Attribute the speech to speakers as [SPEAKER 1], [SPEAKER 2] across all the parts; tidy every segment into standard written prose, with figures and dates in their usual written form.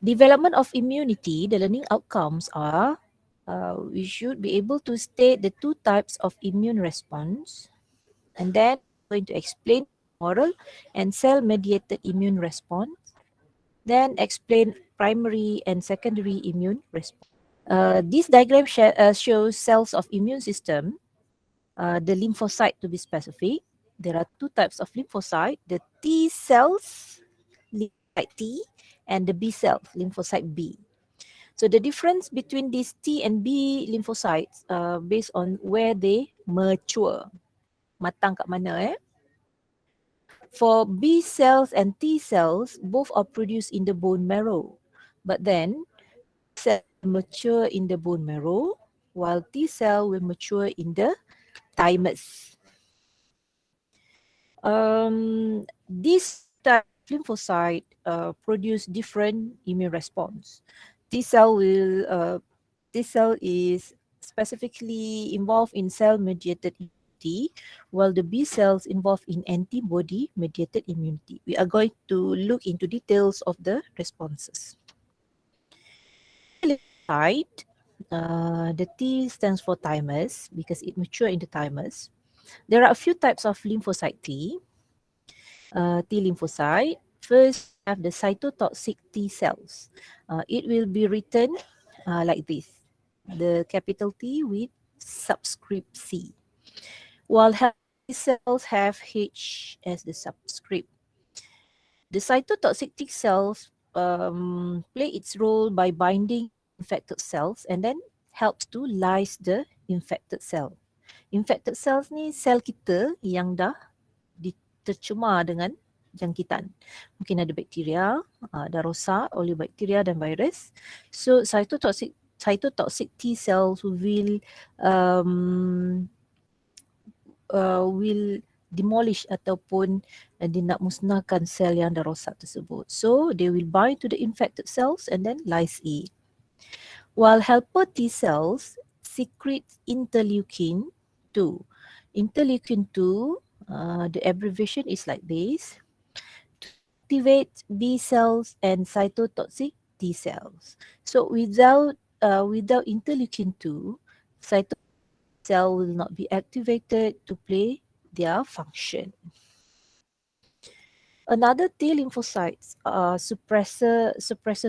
[SPEAKER 1] Development of immunity, the learning outcomes are we should be able to state the two types of immune response, and then going to explain humoral and cell-mediated immune response, then explain primary and secondary immune response. This diagram shows cells of immune system, the lymphocyte to be specific. There are two types of lymphocyte, the T cells, lymphocyte T, and the B cells, lymphocyte B. So the difference between these T and B lymphocytes based on where they mature. Matang kat mana For B cells and T cells, both are produced in the bone marrow. But then cells mature in the bone marrow, while T cell will mature in the thymus. This type of lymphocyte produce different immune response. T cell is specifically involved in cell-mediated immunity, while the B cells involved in antibody-mediated immunity. We are going to look into details of the responses. Lymphocyte, the T stands for thymus because it matures in the thymus. There are a few types of lymphocyte T. T lymphocyte. First, we have the cytotoxic T cells. It will be written like this, the capital T with subscript C, while healthy cells have H as the subscript. The cytotoxic T cells play its role by binding infected cells and then helps to lyse the infected cell. Infected cells ni sel kita yang dah tercemar dengan jangkitan. Mungkin ada bakteria, dah rosak oleh bakteria dan virus. So cytotoxic T cells will demolish ataupun dia nak musnahkan sel yang dah rosak tersebut. So they will bind to the infected cells and then lyse it. While helper T cells secrete interleukin 2. Interleukin 2, the abbreviation is like this, to activate B cells and cytotoxic T cells. So without interleukin 2, cytotoxic cell will not be activated to play their function. Another T lymphocytes are suppressor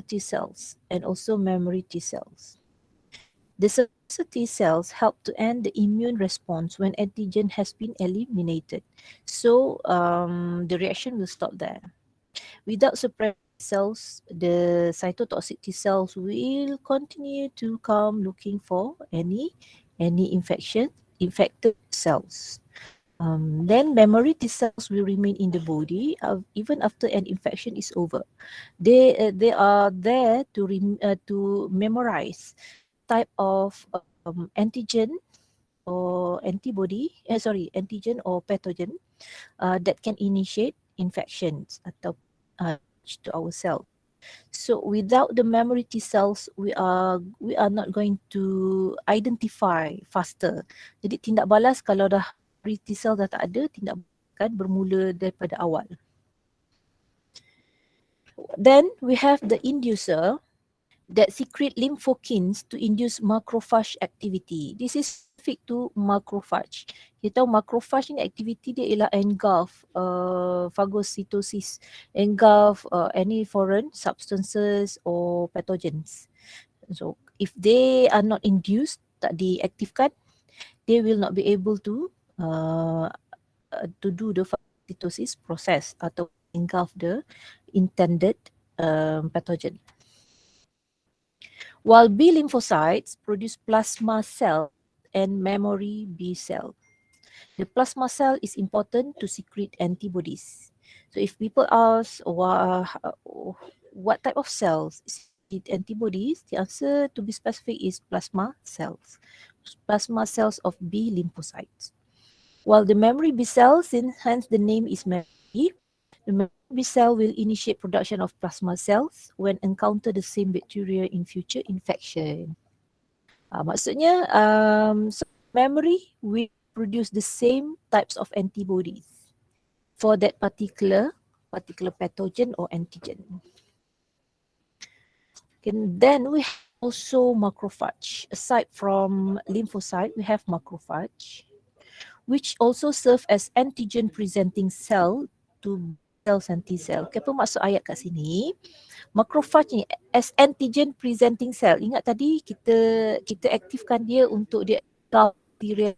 [SPEAKER 1] T cells and also memory T cells. The suppressor T cells help to end the immune response when antigen has been eliminated. So the reaction will stop there. Without suppressor cells, the cytotoxic T cells will continue to come looking for any infected cells. Then memory T cells will remain in the body even after an infection is over. They are there to memorize type of antigen or antigen or pathogen that can initiate infections atau to our cell. So without the memory T cells, we are not going to identify faster. Jadi tindak balas kalau dah T cell dah tak ada, tindak balas kan bermula daripada awal. Then we have the inducer that secrete lymphokines to induce macrophage activity. This is specific to macrophage. Kita tahu macrophage ni aktiviti dia ialah engulf phagocytosis, engulf any foreign substances or pathogens. So if they are not induced, tak diaktifkan, they will not be able to do the phagocytosis process atau engulf the intended pathogen. While B lymphocytes produce plasma cell and memory B cell. The plasma cell is important to secrete antibodies. So if people ask what type of cells secrete antibodies, the answer to be specific is plasma cells. Plasma cells of B lymphocytes. While the memory B cells, hence the name is memory, the memory B cell will initiate production of plasma cells when encounter the same bacteria in future infection. Maksudnya, so memory will produce the same types of antibodies for that particular pathogen or antigen. And then we have also macrophage. Aside from lymphocyte, we have macrophage, which also serve as antigen presenting cell to B cells and T cell. Okay, apa maksud ayat kat sini? Macrophage ni as antigen presenting cell. Ingat tadi kita aktifkan dia untuk dia bacteria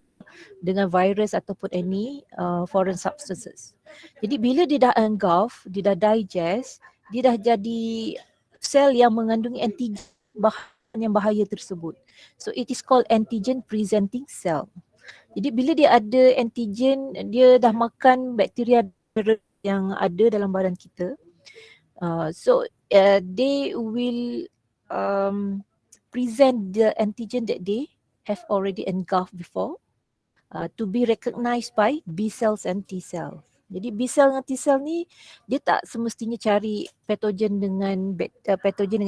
[SPEAKER 1] dengan virus ataupun any foreign substances. Jadi bila dia dah engulf, dia dah digest, dia dah jadi sel yang mengandungi antigen bahan yang bahaya tersebut. So it is called antigen presenting cell. Jadi bila dia ada antigen, dia dah makan bakteria yang ada dalam badan kita. They will present the antigen that they have already engulfed before to be recognized by B cells and T cells. Jadi B cell dengan T cell ni dia tak semestinya cari pathogen dengan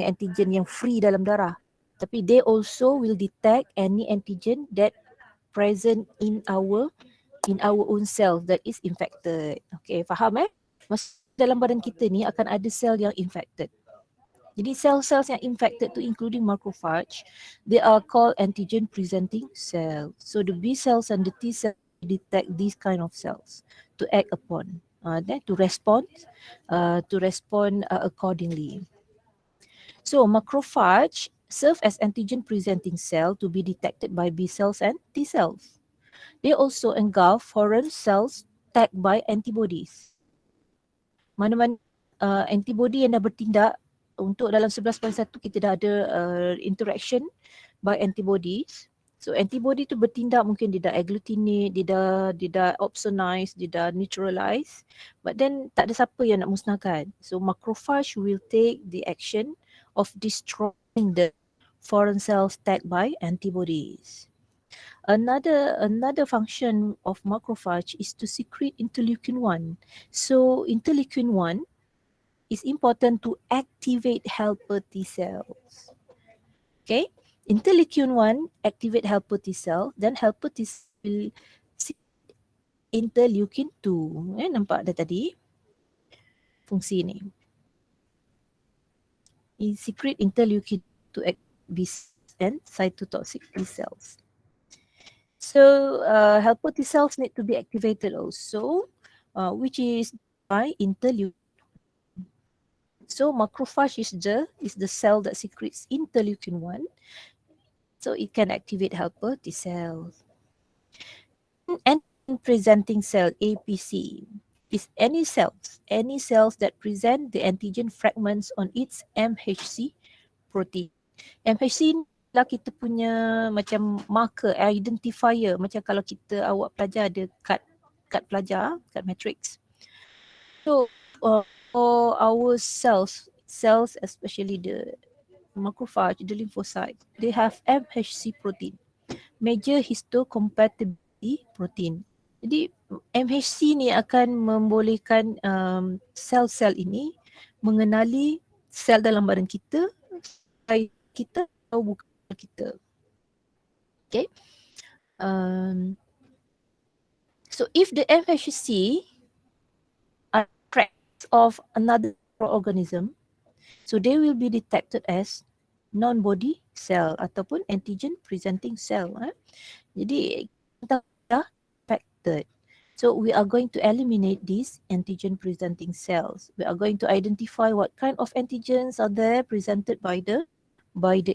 [SPEAKER 1] antigen yang free dalam darah. Tapi they also will detect any antigen that present in our own cell that is infected. Okay, faham Maksud dalam badan kita ni akan ada sel yang infected. Jadi sel-sel yang infected tu including macrophage, they are called antigen presenting cells. So the B cells and the T cells detect these kind of cells to act upon, then to respond accordingly. So macrophage serve as antigen presenting cell to be detected by B cells and T cells. They also engulf foreign cells tagged by antibodies. Mana-mana antibody yang dah bertindak untuk dalam 11.1 kita dah ada interaction by antibodies. So antibody tu bertindak, mungkin dia dah agglutinate, dia dah opsonize, dia dah neutralize, but then tak ada siapa yang nak musnahkan. So macrophage will take the action of destroying the foreign cells tagged by antibodies. Another function of macrophage is to secrete interleukin 1. So interleukin 1 is important to activate helper T cells. Okay, interleukin 1 activate helper T cell, then helper T cell will secrete interleukin 2. Nampak dah tadi fungsi ni. Secrete interleukin to activate B cells and cytotoxic T cells. So helper T cells need to be activated also, which is by interleukin. So macrophage is the cell that secretes interleukin 1, so it can activate helper T cells. Antigen presenting cell APC is any cells that present the antigen fragments on its MHC protein. MHC ni lah kita punya macam marker, identifier, macam kalau awak pelajar ada kad pelajar, kad matrix. So for our cells especially the macrophage, the lymphocyte, they have MHC protein, major histocompatibility protein. Jadi MHC ni akan membolehkan sel-sel ini mengenali sel dalam badan kita atau bukan kita. Okay. So if the MHC are tracks of another organism, so they will be detected as non-body cell ataupun antigen presenting cell. Jadi kita dah affected. So we are going to eliminate these antigen presenting cells. We are going to identify what kind of antigens are there presented by the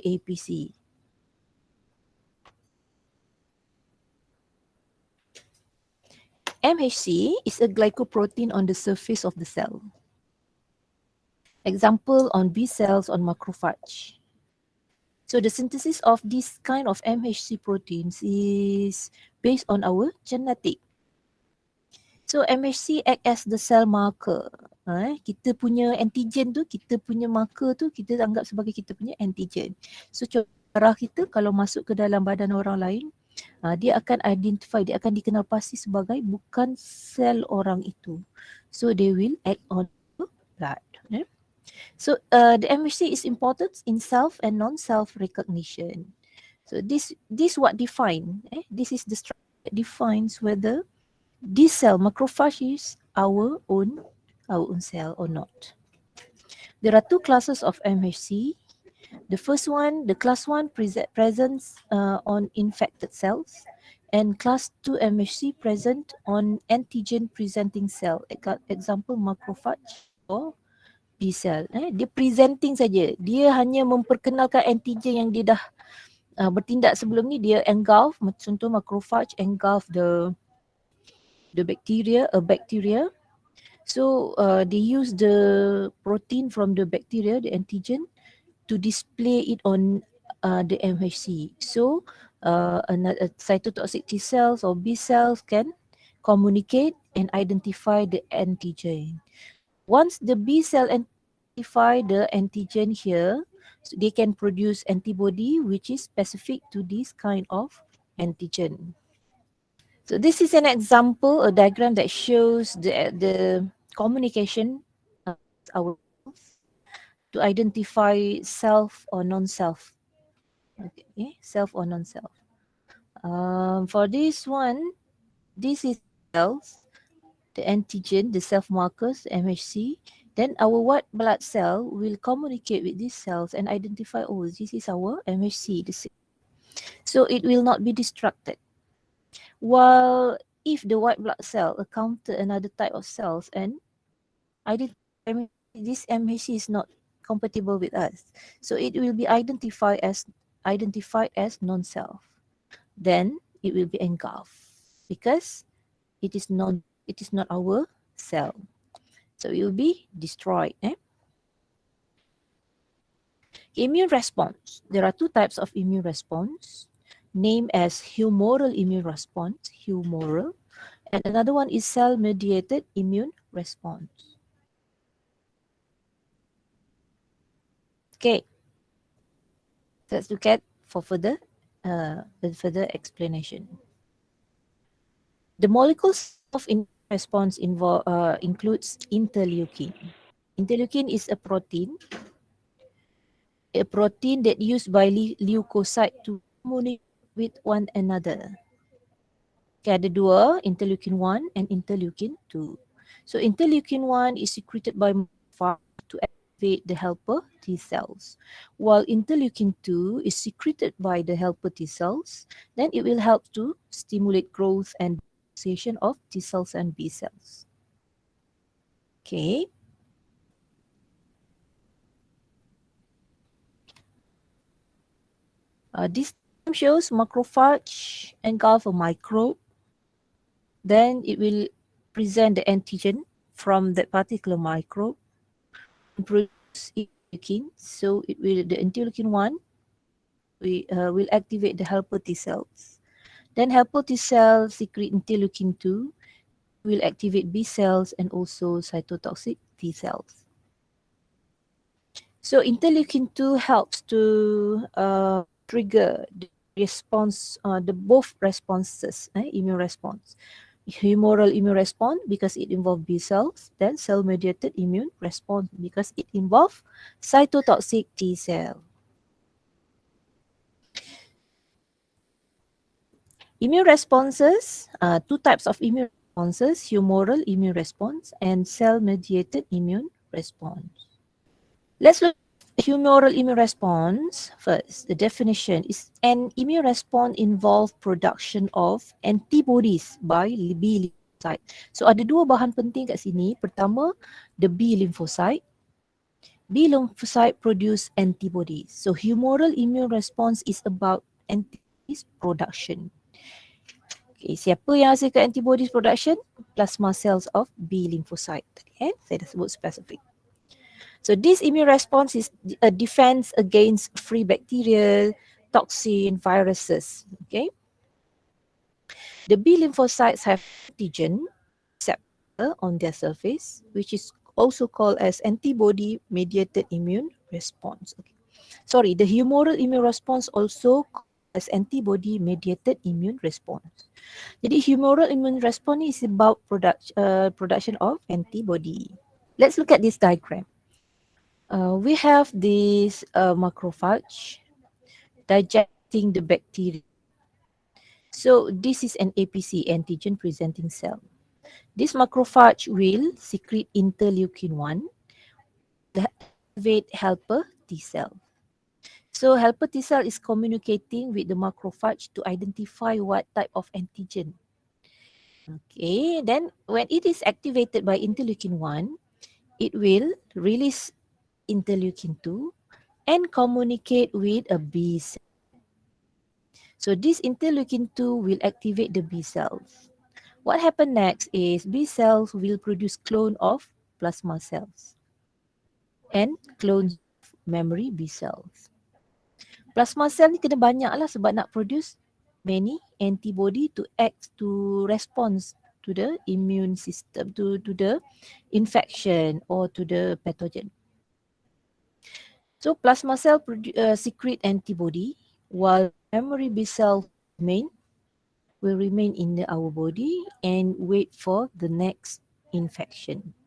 [SPEAKER 1] APC. MHC is a glycoprotein on the surface of the cell. Example on B cells on macrophage. So the synthesis of this kind of MHC proteins is based on our genetic. So MHC act as the cell marker. Kita punya antigen tu, kita punya marker tu, kita anggap sebagai kita punya antigen. So darah kita kalau masuk ke dalam badan orang lain, dia akan identify, dia akan dikenal pasti sebagai bukan sel orang itu. So they will act on the blood. So the MHC is important in self and non-self recognition. So this what define. This is the structure that defines whether this cell macrophage is our own cell or not. There are two classes of MHC. The first one, the class 1 presents on infected cells, and class 2 MHC present on antigen presenting cell. Example macrophage or B cell. Dia presenting saja. Dia hanya memperkenalkan antigen yang dia dah bertindak sebelum ni. Dia engulf, contoh macrophage engulf the bacteria. So they use the protein from the bacteria, the antigen, to display it on the MHC. So cytotoxic T cells or B cells can communicate and identify the antigen. Once the B cell identify the antigen here, so they can produce antibody which is specific to this kind of antigen. So this is an example, a diagram that shows the communication of our cells to identify self or non-self. Okay, self or non-self. For this one, this is cells, the antigen, the self markers, MHC. Then our white blood cell will communicate with these cells and identify, oh, this is our MHC. So it will not be distracted. While if the white blood cell encounter another type of cells and identify this MHC is not compatible with us, so it will be identified as non-self. Then it will be engulfed because it is not our cell. So it will be destroyed. Immune response. There are two types of immune response, named as humoral immune response, humoral, and another one is cell-mediated immune response. Okay, let's look at for further explanation. The molecules of immune response includes interleukin. Interleukin is a protein that used by leukocyte to communicate with one another. Okay, ada dua, interleukin 1 and interleukin 2. So interleukin 1 is secreted by macrophage to activate the helper T cells, while interleukin 2 is secreted by the helper T cells. Then it will help to stimulate growth and differentiation of T cells and B cells. Okay. This shows macrophage engulf a microbe. Then it will present the antigen from that particular microbe and produce interleukin. So the interleukin 1 will activate the helper T cells. Then helper T cells secrete interleukin 2, will activate B cells and also cytotoxic T cells. So interleukin 2 helps to trigger the response, the both responses, immune response. Humoral immune response because it involves B cells, then cell-mediated immune response because it involves cytotoxic T cell. Immune responses, two types of immune responses, humoral immune response and cell-mediated immune response. Let's look at humoral immune response first. The definition is an immune response involves production of antibodies by B lymphocyte. So ada dua bahan penting kat sini. Pertama, the B lymphocyte. B lymphocyte produce antibodies. So humoral immune response is about antibodies production. Okay, siapa yang hasilkan antibodies production? Plasma cells of B lymphocyte. Okay, saya dah sebut spesifik. So this immune response is a defense against free bacteria, toxin, viruses. Okay. The B lymphocytes have antigen receptor on their surface, which is also called as antibody-mediated immune response. Okay. Sorry, the humoral immune response also called as antibody-mediated immune response. Jadi humoral immune response is about production of antibody. Let's look at this diagram. We have this macrophage digesting the bacteria. So this is an APC, antigen presenting cell. This macrophage will secrete interleukin 1, the activate helper T cell. So helper T cell is communicating with the macrophage to identify what type of antigen. Okay, then when it is activated by interleukin 1, it will release interleukin 2 and communicate with a B cell. So this interleukin 2 will activate the B cells. What happens next is B cells will produce clone of plasma cells and clones of memory B cells. Plasma cell ni kena banyak lah sebab nak produce many antibody to act to response to the immune system, to the infection or to the pathogen. So plasma cell secrete antibody while memory B cell will remain in our body and wait for the next infection.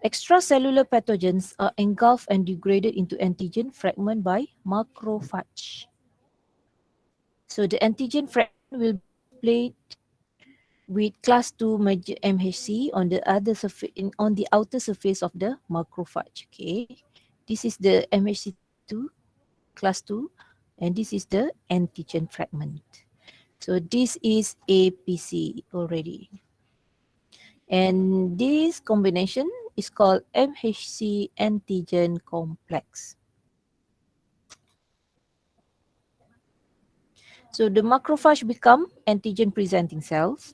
[SPEAKER 1] Extracellular pathogens are engulfed and degraded into antigen fragment by macrophage. So the antigen fragment will be displayed with class 2 MHC on the on the outer surface of the macrophage. Okay, this is the MHC2 class 2 and this is the antigen fragment. So this is APC already. And this combination is called MHC antigen complex. So the macrophage become antigen presenting cells.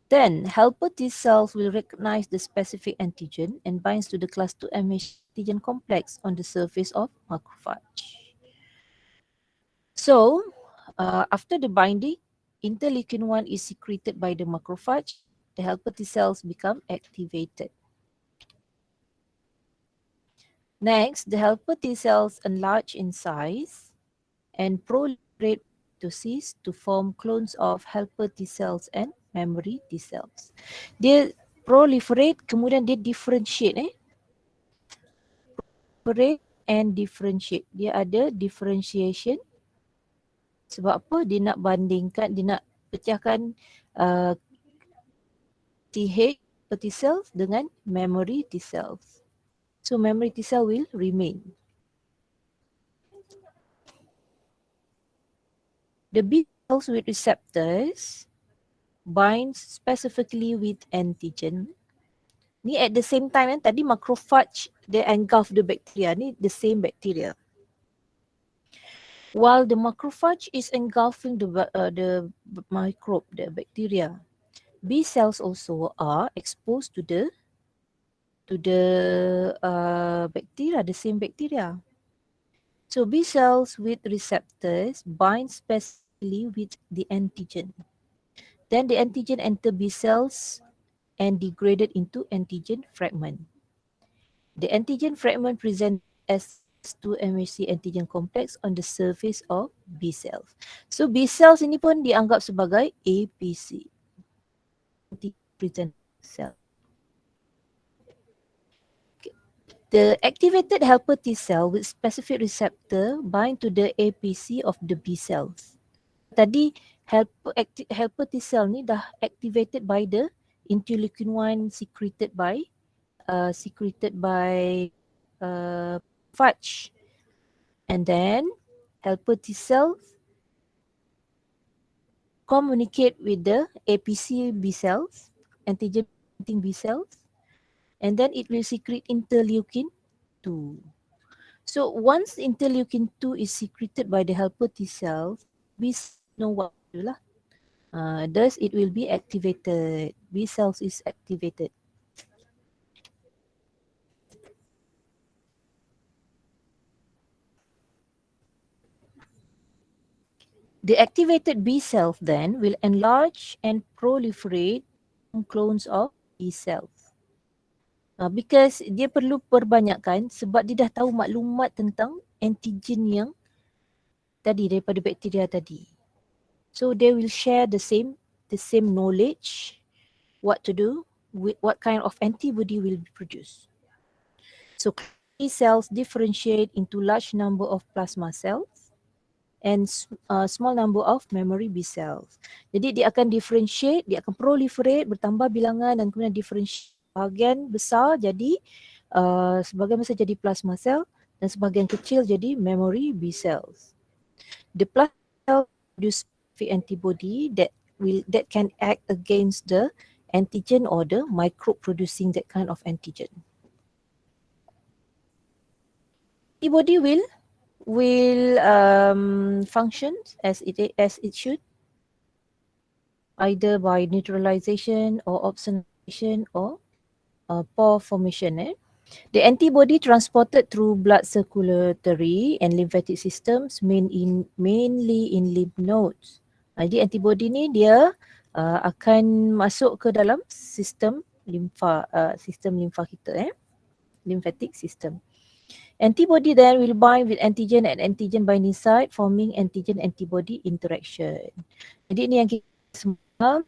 [SPEAKER 1] Then helper T cells will recognize the specific antigen and binds to the class 2 MHC antigen complex on the surface of macrophage. So after the binding, interleukin 1 is secreted by the macrophage. The helper T cells become activated. Next, the helper T cells enlarge in size and proliferate to form clones of helper T cells and memory T cells. Dia proliferate, kemudian dia differentiate. Proliferate and differentiate. Dia ada differentiation. Sebab apa? Dia nak bandingkan, dia nak pecahkan TH T cells dengan memory T cells. So memory T cell will remain. The B cells with receptors binds specifically with antigen. Ni at the same time tadi macrophage they engulf the bacteria, ni the same bacteria. While the macrophage is engulfing the microbe, the bacteria, B cells also are exposed to the bacteria, the same bacteria. So B cells with receptors bind specifically with the antigen. Then the antigen enter B cells and degraded into antigen fragment. The antigen fragment presents as 2 MHC antigen complex on the surface of B cells. So B cells ini pun dianggap sebagai APC, antigen cell. The activated helper T cell with specific receptor bind to the APC of the B cells. Tadi helper T cell ni dah activated by the interleukin 1 secreted by phage. And then helper T cells communicate with the APC B cells, antigen B cells, and then it will secrete interleukin 2. So once interleukin 2 is secreted by the helper T cells, B cells know what to do lah. Thus it will be activated. B cells is activated. The activated B cells then will enlarge and proliferate clones of B cells. Because dia perlu perbanyakkan sebab dia dah tahu maklumat tentang antigen yang tadi daripada bakteria tadi. So they will share the same knowledge, what to do, what kind of antibody will be produced. So B cells differentiate into large number of plasma cells and small number of memory B cells. Jadi dia akan differentiate, dia akan proliferate, bertambah bilangan dan kemudian differentiate Bahagian besar jadi sebahagian besar jadi plasma cell dan sebahagian kecil jadi memory B cells. The plasma cell produce antibody that can act against the antigen or the microbe producing that kind of antigen. Antibody will function as it should, either by neutralization or opsonization or pore formation. The antibody transported through blood circulatory and lymphatic systems mainly in lymph nodes. Jadi antibody ni dia akan masuk ke dalam sistem limfa kita, lymphatic system. Antibody then will bind with antigen and antigen binding site forming antigen-antibody interaction. Jadi ni yang kita semua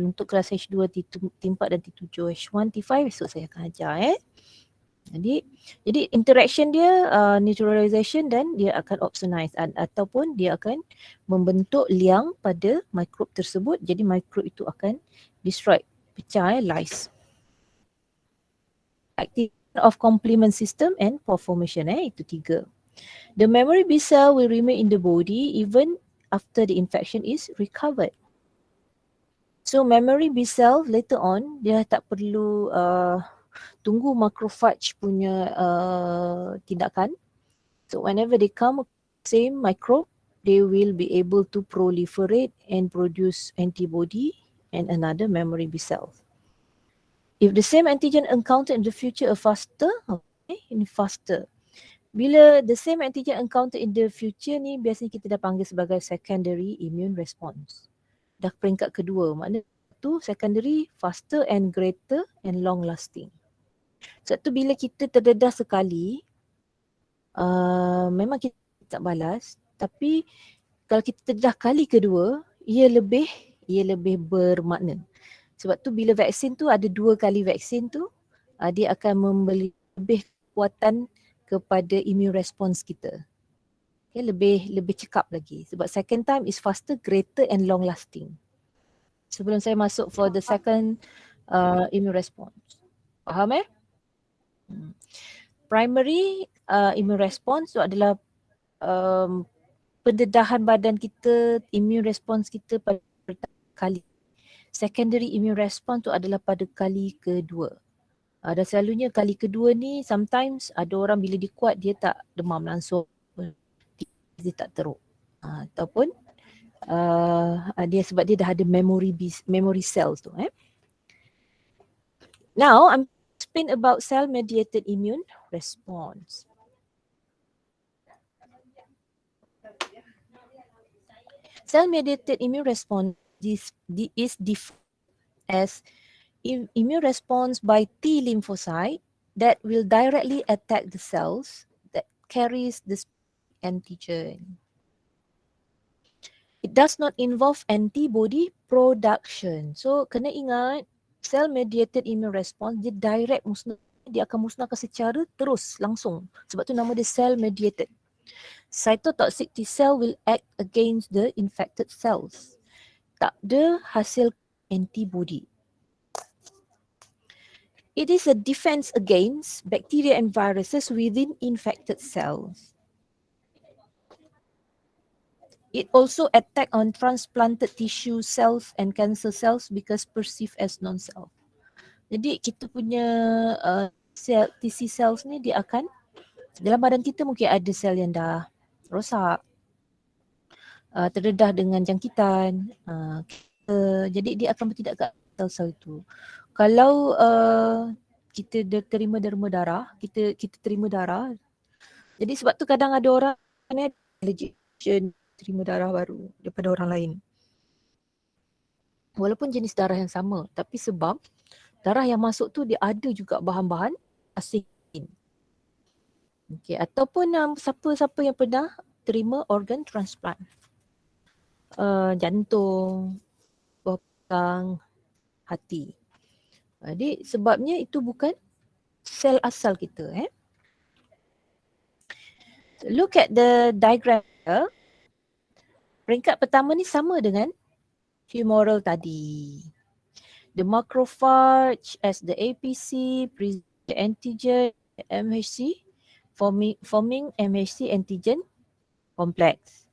[SPEAKER 1] untuk kelas H2, T4 dan T7, H1, T5 esok saya akan ajar. Jadi interaction dia neutralization dan dia akan opsonize ataupun dia akan membentuk liang pada mikrob tersebut. Jadi mikrob itu akan destroy, pecah, lyse. Activation of complement system and pore formation, itu 3. The memory B cell will remain in the body even after the infection is recovered. So memory B cell later on dia tak perlu tunggu macrophage punya tindakan. So whenever they come same microbe, they will be able to proliferate and produce antibody and another memory B cell. If the same antigen encountered in the future are faster, ini faster. Bila the same antigen encountered in the future ni biasanya kita dah panggil sebagai secondary immune response. Dah peringkat kedua, maknanya tu secondary, faster and greater and long lasting. Sebab tu bila kita terdedah sekali, memang kita tak balas, tapi kalau kita terdedah kali kedua, ia lebih bermakna. Sebab tu bila vaksin tu ada 2 kali vaksin tu, dia akan memberi lebih kekuatan kepada immune response kita. Okay, lebih cekap lagi. Sebab second time is faster, greater and long lasting. Sebelum saya masuk for the second immune response. Faham Primary immune response tu adalah pendedahan badan kita, immune response kita pada kali. Secondary immune response tu adalah pada kali kedua. Dan selalunya kali kedua ni sometimes ada orang bila dia kuat dia tak demam langsung. Dia tak teruk. Ataupun dia sebab dia dah ada memory cells tu. Now I'm explain about cell mediated immune response. Cell mediated immune response is defined as immune response by T lymphocyte that will directly attack the cells that carries the antigen. It does not involve antibody production. So kena ingat cell mediated immune response dia direct dia akan musnahkan secara terus langsung. Sebab tu nama dia cell mediated. Cytotoxic T cell will act against the infected cells. Tak ada hasil antibody. It is a defense against bacteria and viruses within infected cells. It also attack on transplanted tissue cells and cancer cells because perceived as non-self. Jadi kita punya TC cells ni dia akan dalam badan kita mungkin ada sel yang dah rosak, terdedah dengan jangkitan, jadi dia akan bertindak ke sel-sel itu. Kalau kita terima derma darah, kita terima darah. Jadi sebab tu kadang ada orang ni allergic terima darah baru daripada orang lain. Walaupun jenis darah yang sama, tapi sebab darah yang masuk tu dia ada juga bahan-bahan asing. Okay, ataupun siapa-siapa yang pernah terima organ transplant. Jantung, batang, hati. Jadi sebabnya itu bukan sel asal kita. Look at the diagram here. Peringkat pertama ni sama dengan humoral tadi. The macrophage as the APC present the antigen MHC, forming MHC antigen complex.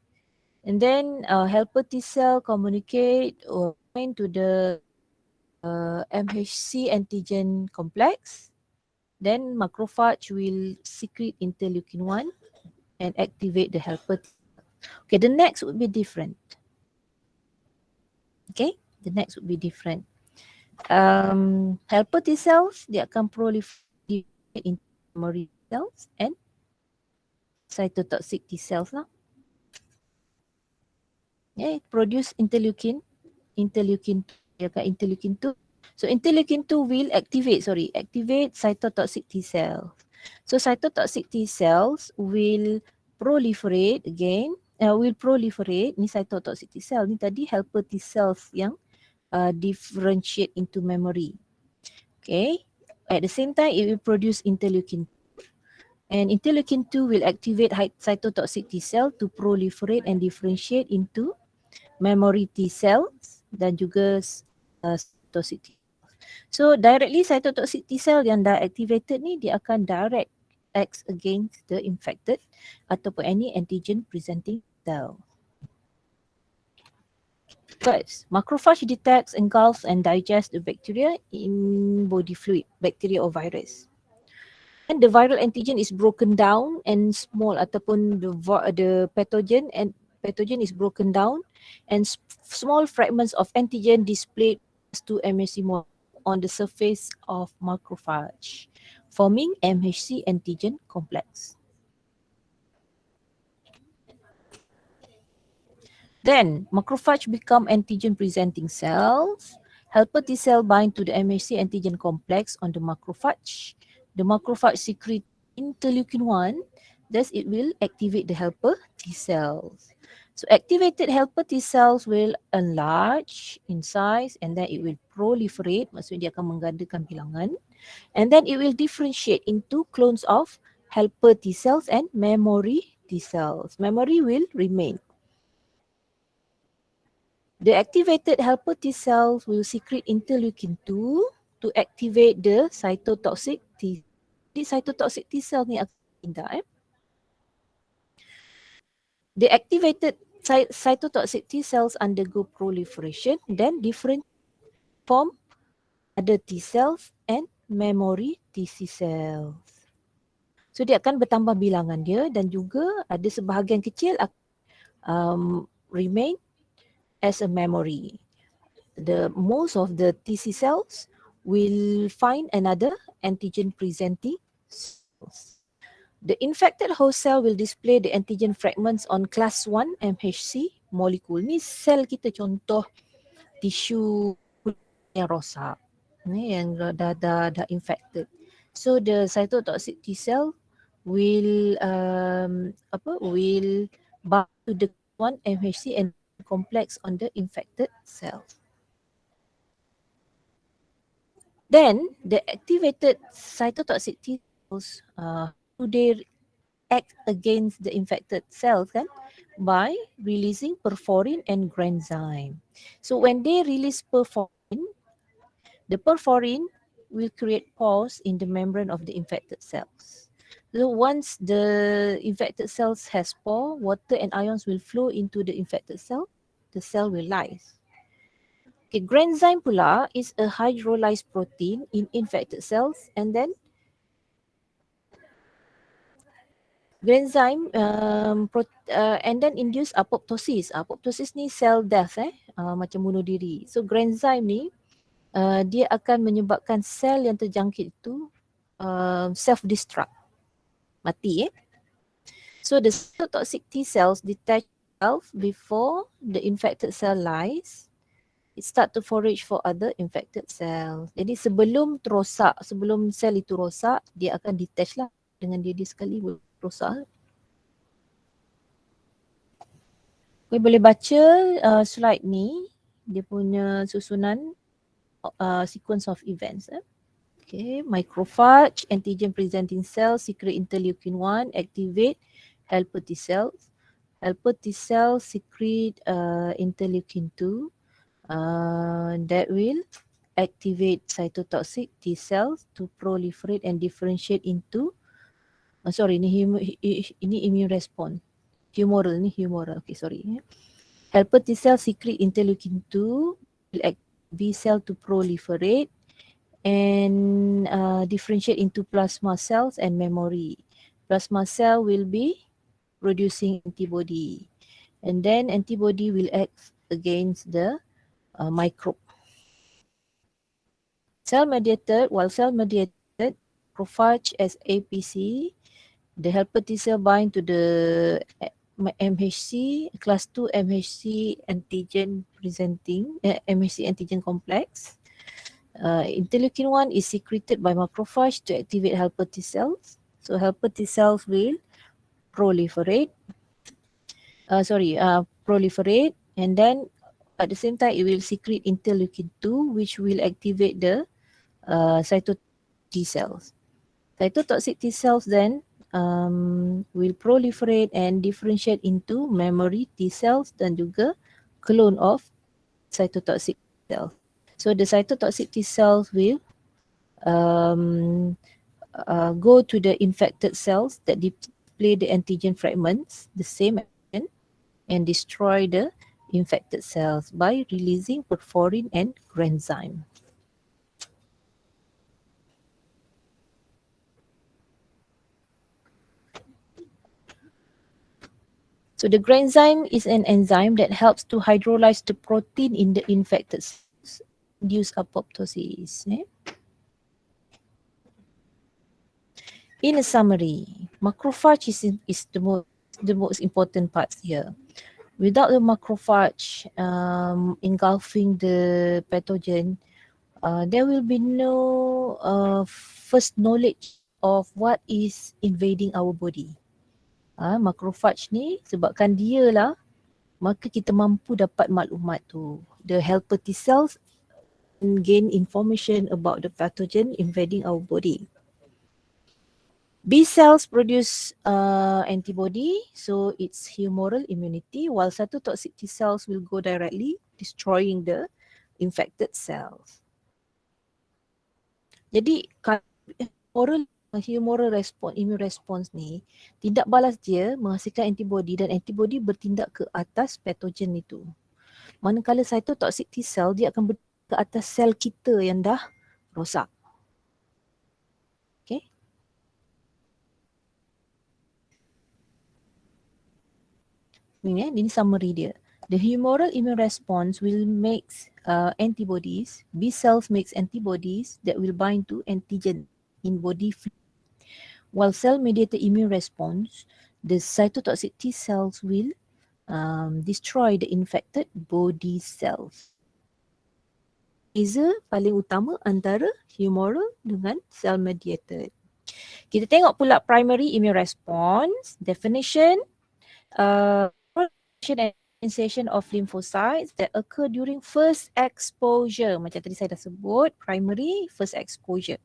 [SPEAKER 1] And then helper T cell communicate or bind to the MHC antigen complex. Then macrophage will secrete interleukin 1 and activate the helper T cell. Okay, the next would be different. Okay, the next would be different. Helper T cells, dia akan proliferate into memory cells and cytotoxic T cells lah. Yeah, produce interleukin 2, dia akan interleukin 2. So interleukin 2 will activate cytotoxic T cells. So cytotoxic T cells will proliferate again, ni cytotoxic T cell, ni tadi helper T cells yang differentiate into memory. Okay, at the same time it will produce interleukin 2, and interleukin 2 will activate cytotoxic T cell to proliferate and differentiate into memory T cells dan juga cytotoxic T. So directly cytotoxic T cell yang dah activated ni, dia akan direct acts against the infected ataupun any antigen presenting cell. First, macrophage detects, engulfs and digests the bacteria in body fluid, bacteria or virus. And the viral antigen is broken down and small ataupun the pathogen is broken down and small fragments of antigen displayed to MHC on the surface of macrophage, forming MHC antigen complex. Then macrophage become antigen presenting cells. Helper T cell bind to the MHC antigen complex on the macrophage. The macrophage secrete interleukin 1, thus it will activate the helper T cells. So activated helper T cells will enlarge in size and then it will proliferate, maksudnya dia akan menggandakan bilangan, and then it will differentiate into clones of helper T cells and memory T cells. Memory will remain. The activated helper T cells will secrete interleukin 2 to activate the cytotoxic T. Jadi cytotoxic T cell ni akan pindah. The activated cytotoxic T cells undergo proliferation, then different form other T cells and memory T cells. So dia akan bertambah bilangan dia dan juga ada sebahagian kecil akan remain as a memory. Most of the TC cells will find another antigen presenting cells. The infected host cell will display the antigen fragments on class 1 MHC molecule. Ni sel kita contoh tisu yang rosak, yang dah infected. So the cytotoxic T cell will bind to the 1 MHC and complex on the infected cells. Then the activated cytotoxic T cells, they act against the infected cells kan, by releasing perforin and granzyme. So when they release perforin, the perforin will create pores in the membrane of the infected cells. So once the infected cells has pore, water and ions will flow into the infected cell. The cell will lyse. Okay, granzyme pula is a hydrolyzed protein in infected cells, and then granzyme and then induce apoptosis. Apoptosis ni cell death macam bunuh diri. So granzyme ni dia akan menyebabkan sel yang terjangkit itu self-destruct, mati. So the cytotoxic T cells detach themselves before the infected cell lies. It start to forage for other infected cells. Jadi sebelum terosak, sebelum sel itu rosak, dia akan detach lah dengan diri sekali rosak. Okay, boleh baca slide ni, dia punya susunan sequence of events. Okay, macrophage, antigen presenting cells, secrete interleukin 1, activate helper T cells. Helper T cells secrete interleukin 2. That will activate cytotoxic T cells to proliferate and differentiate into ini immune response. Humoral. Okay, sorry. Helper T cell secrete interleukin 2 will activate B cell to proliferate and differentiate into plasma cells and memory. Plasma cell will be producing antibody, and then antibody will act against the microbe. While cell mediated, macrophage as APC, the helper T cell bind to the MHC, class 2 MHC antigen presenting, MHC antigen complex. Interleukin 1 is secreted by macrophage to activate helper T cells. So helper T cells will proliferate, and then at the same time it will secrete interleukin 2, which will activate the cytotoxic T cells. Cytotoxic T cells then will proliferate and differentiate into memory T cells dan juga clone of cytotoxic T cells. So the cytotoxic T cells will go to the infected cells that display the antigen fragments, the same antigen, and destroy the infected cells by releasing perforin and granzyme. So the granzyme is an enzyme that helps to hydrolyze the protein in the infected cells, induce apoptosis. In a summary, macrophage is the most important part here. Without the macrophage engulfing the pathogen, there will be no first knowledge of what is invading our body. Macrophage ni sebabkan dia lah, maka kita mampu dapat maklumat tu. The helper T cells gain information about the pathogen invading our body. B cells produce antibody, so it's humoral immunity, while cytotoxic T cells will go directly, destroying the infected cells. Jadi humoral response, immune response ni, tindak balas dia menghasilkan antibody dan antibody bertindak ke atas pathogen itu. Manakala cytotoxic T cell, dia akan bertindak ke atas sel kita yang dah rosak. Okay. Ini summary dia. The humoral immune response will make antibodies. B cells makes antibodies that will bind to antigen in body fluid. While cell-mediated immune response, the cytotoxic T cells will destroy the infected body cells. Beza paling utama antara humoral dengan cell-mediated. Kita tengok pula primary immune response. Definition, and initiation of lymphocytes that occur during first exposure. Macam tadi saya dah sebut, primary first exposure.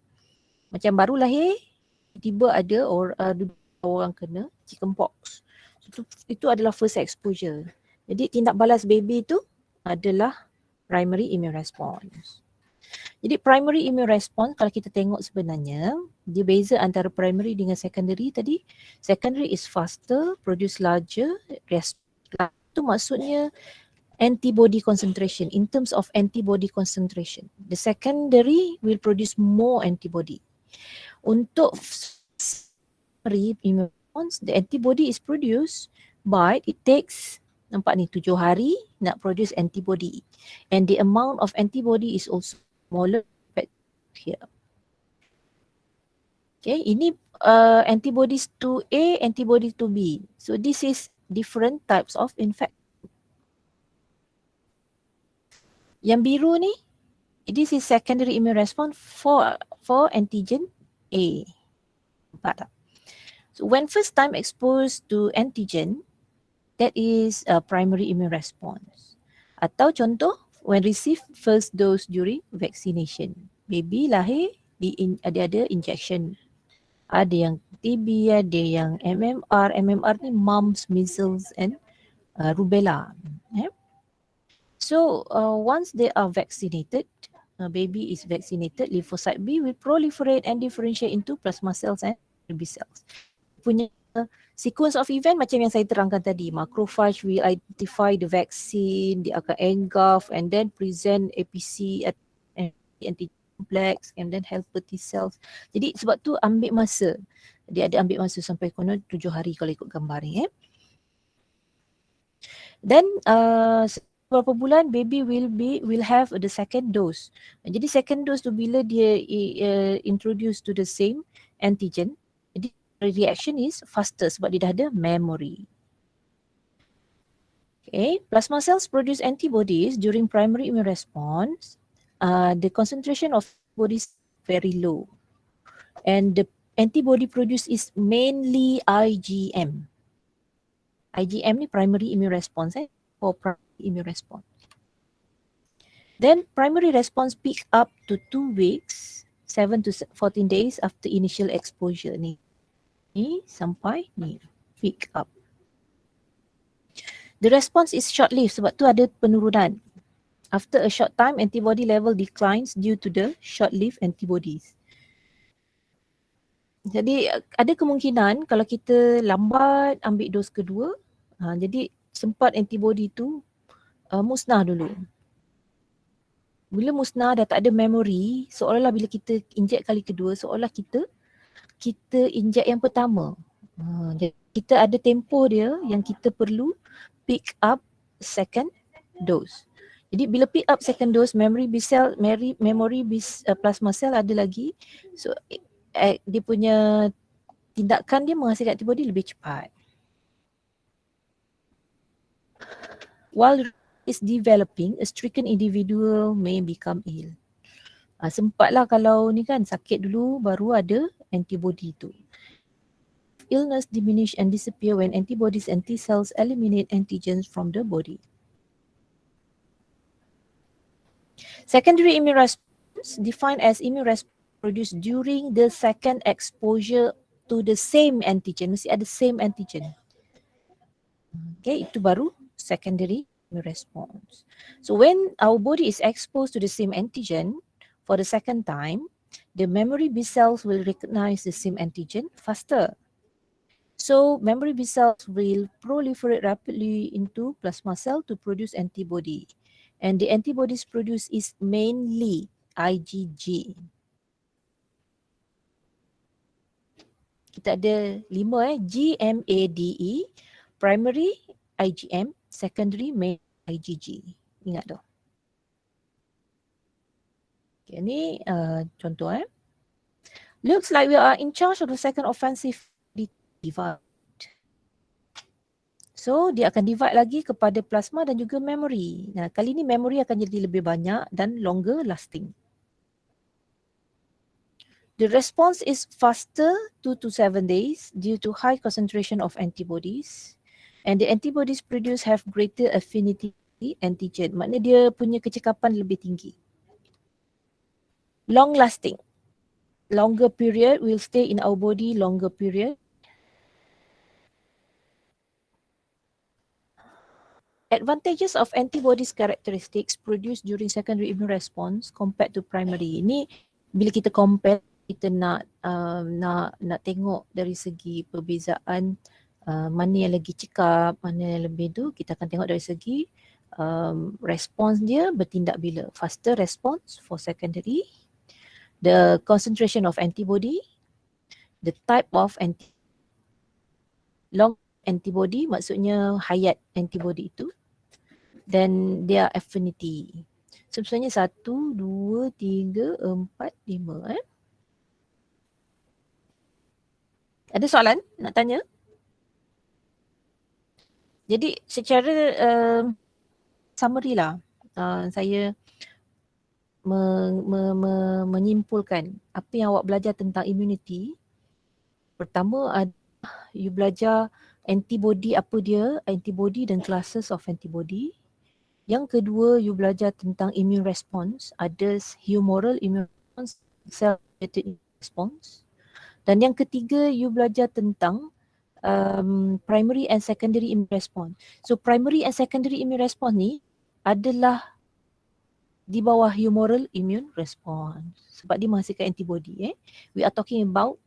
[SPEAKER 1] Macam baru lahir, tiba ada orang kena chickenpox. Itu adalah first exposure. Jadi tindak balas baby tu adalah primary immune response. Jadi primary immune response, kalau kita tengok sebenarnya, dia beza antara primary dengan secondary tadi. Secondary is faster, produce larger response. Itu maksudnya antibody concentration. In terms of antibody concentration, the secondary will produce more antibody. Untuk primary immune response, the antibody is produced, but it takes, nampak ni, 7 hari nak produce antibody. And the amount of antibody is also smaller here. Okay, ini antibodies to A, antibody to B. So this is different types of infection. Yang biru ni, this is secondary immune response for antigen A. Nampak tak? So when first time exposed to antigen, that is a primary immune response. Atau contoh, when receive first dose during vaccination. Baby lahir, ada injection. Ada yang TB, ada yang MMR. MMR ni mumps, measles and rubella. So once they are vaccinated, baby is vaccinated, lymphocyte B will proliferate and differentiate into plasma cells and B cells. Punya sequence of event macam yang saya terangkan tadi, macrophage will identify the vaccine, dia akan engulf and then present APC anti complex and then helper T cells. Jadi sebab tu ambil masa. Dia ada ambil masa sampai konon 7 hari kalau ikut gambar ni. Then beberapa bulan baby will have the second dose. Jadi second dose tu bila dia introduce to the same antigen, jadi reaction is faster sebab dia dah ada memory. Okay, plasma cells produce antibodies during primary immune response. The concentration of antibodies very low, and the antibody produced is mainly IgM. IgM ni primary immune response for primary immune response. Then primary response peak up to 2 weeks, 7 to 14 days after initial exposure ni sampai ni peak up. The response is short-lived sebab tu ada penurunan. After a short time, antibody level declines due to the short-lived antibodies. Jadi ada kemungkinan kalau kita lambat ambil dos kedua, jadi sempat antibody tu musnah dulu. Bila musnah dah tak ada memory, seolah-olah bila kita inject kali kedua, seolah kita inject yang pertama. Jadi kita ada tempoh dia yang kita perlu pick up second dose. Jadi bila pick up second dose, memory plasma cell ada lagi. So dia punya tindakan dia menghasilkan antibody lebih cepat. While is developing, a stricken individual may become ill. Sempatlah kalau ni kan sakit dulu baru ada antibody tu. Illness diminish and disappear when antibodies and T cells eliminate antigens from the body. Secondary immune response defined as immune response produced during the second exposure to the same antigen. Mesti ada same antigen. Okay, itu baru secondary immune response. So when our body is exposed to the same antigen for the second time, the memory B cells will recognize the same antigen faster. So memory B cells will proliferate rapidly into plasma cell to produce antibody. And the antibodies produced is mainly IgG. Kita ada 5 GMADE, primary IgM, secondary main IgG. Ingat tu. Okay, ni contoh Looks like we are in charge of the second offensive divide. So dia akan divide lagi kepada plasma dan juga memory. Nah, kali ni memory akan jadi lebih banyak dan longer lasting. The response is faster 2 to 7 days due to high concentration of antibodies, and the antibodies produced have greater affinity antigen. Maknanya dia punya kecekapan lebih tinggi. Long lasting. Longer period will stay in our body longer period. Advantages of antibodies characteristics produced during secondary immune response compared to primary. Ini bila kita compare, kita nak tengok dari segi perbezaan mana yang lagi cekap, mana yang lebih tu, kita akan tengok dari segi response dia bertindak bila. Faster response for secondary, the concentration of antibody, the type of long antibody maksudnya hayat antibody itu, then their affinity. So sebenarnya 1, 2, 3, 4, 5 Ada soalan nak tanya? Jadi secara summary lah, saya menyimpulkan apa yang awak belajar tentang immunity. Pertama you belajar antibody apa dia, antibody dan classes of antibody. Yang kedua, you belajar tentang immune response. Ada humoral immune response, cell-mediated immune response. Dan yang ketiga, you belajar tentang primary and secondary immune response. So primary and secondary immune response ni adalah di bawah humoral immune response. Sebab dia menghasilkan antibody. We are talking about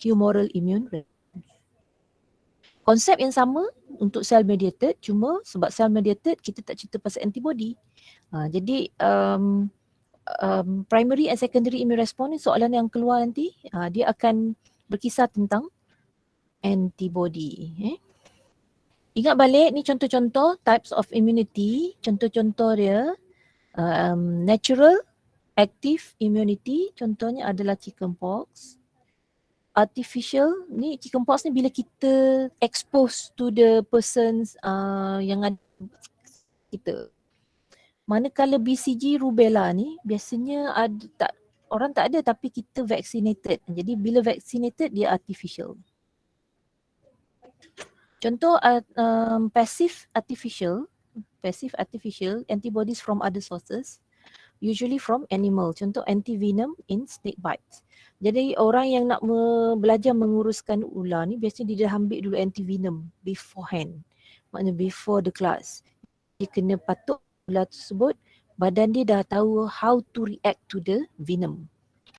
[SPEAKER 1] humoral immune response. Konsep yang sama untuk cell mediated, cuma sebab cell mediated kita tak cerita pasal antibody. Jadi primary and secondary immune response ni soalan yang keluar nanti, dia akan berkisar tentang antibody. Ingat balik ni contoh-contoh types of immunity, contoh-contoh dia natural active immunity, contohnya adalah chickenpox. Artificial ni, chickenpox ni bila kita expose to the persons yang ada kita. Manakala BCG rubella ni biasanya ada orang tak ada tapi kita vaccinated. Jadi bila vaccinated dia artificial. Contoh passive artificial antibodies from other sources, usually from animal. Contoh antivenom in snake bites. Jadi orang yang nak belajar menguruskan ular ni biasanya dia dah ambil dulu antivenom beforehand. Maknanya before the class. Dia kena patuk ular tersebut, badan dia dah tahu how to react to the venom.